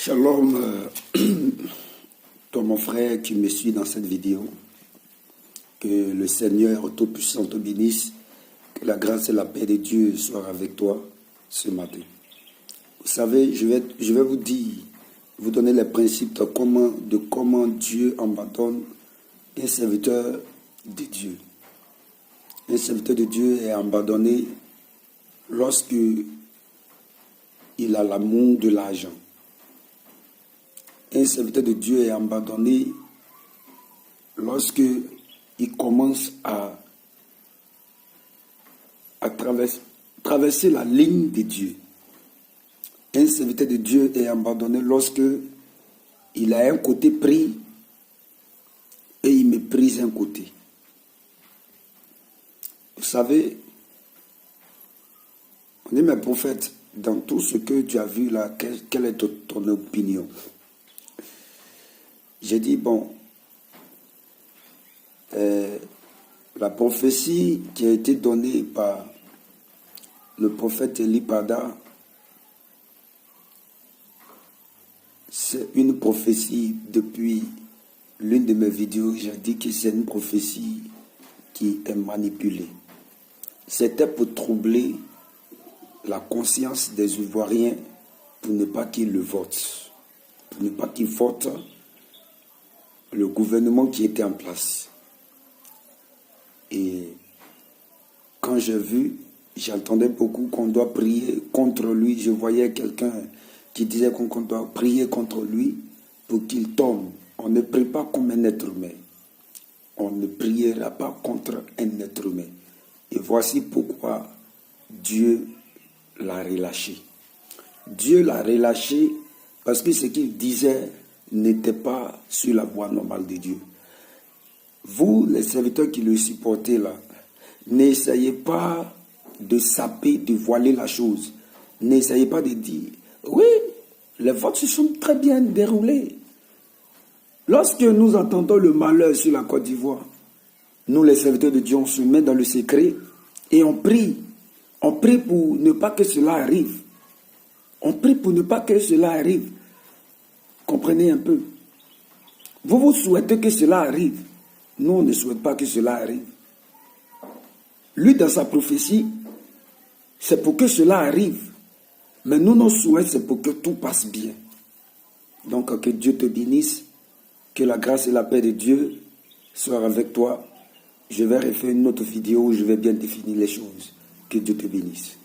Shalom, toi mon frère qui me suit dans cette vidéo, que le Seigneur Tout-Puissant te bénisse, que la grâce et la paix de Dieu soient avec toi ce matin. Vous savez, je vais vous dire, vous donner les principes de comment Dieu abandonne un serviteur de Dieu. Un serviteur de Dieu est abandonné lorsque il a l'amour de l'argent. Un serviteur de Dieu est abandonné lorsque il commence à traverser la ligne de Dieu. Un serviteur de Dieu est abandonné lorsque il a un côté pris et il méprise un côté. Vous savez, on est mes prophètes, dans tout ce que tu as vu là, quelle est ton opinion? J'ai dit, bon, la prophétie qui a été donnée par le prophète Eli Pada, c'est une prophétie depuis l'une de mes vidéos, j'ai dit que c'est une prophétie qui est manipulée. C'était pour troubler la conscience des Ivoiriens pour ne pas qu'ils le votent, pour ne pas qu'ils votent le gouvernement qui était en place. Et quand j'ai vu, j'entendais beaucoup qu'on doit prier contre lui. Je voyais quelqu'un qui disait qu'on doit prier contre lui pour qu'il tombe. On ne prie pas comme un être humain. On ne priera pas contre un être humain. Et voici pourquoi Dieu l'a relâché. Dieu l'a relâché parce que ce qu'il disait n'était pas sur la voie normale de Dieu. Vous, les serviteurs qui le supportez là, n'essayez pas de saper, de voiler la chose. N'essayez pas de dire, oui, les votes se sont très bien déroulés. Lorsque nous entendons le malheur sur la Côte d'Ivoire, nous, les serviteurs de Dieu, on se met dans le secret et on prie. On prie pour ne pas que cela arrive. On prie pour ne pas que cela arrive. Comprenez un peu. Vous souhaitez que cela arrive. Nous, on ne souhaite pas que cela arrive. Lui, dans sa prophétie, c'est pour que cela arrive. Mais nous, nos souhaits, c'est pour que tout passe bien. Donc, que Dieu te bénisse. Que la grâce et la paix de Dieu soient avec toi. Je vais refaire une autre vidéo où je vais bien définir les choses. Que Dieu te bénisse.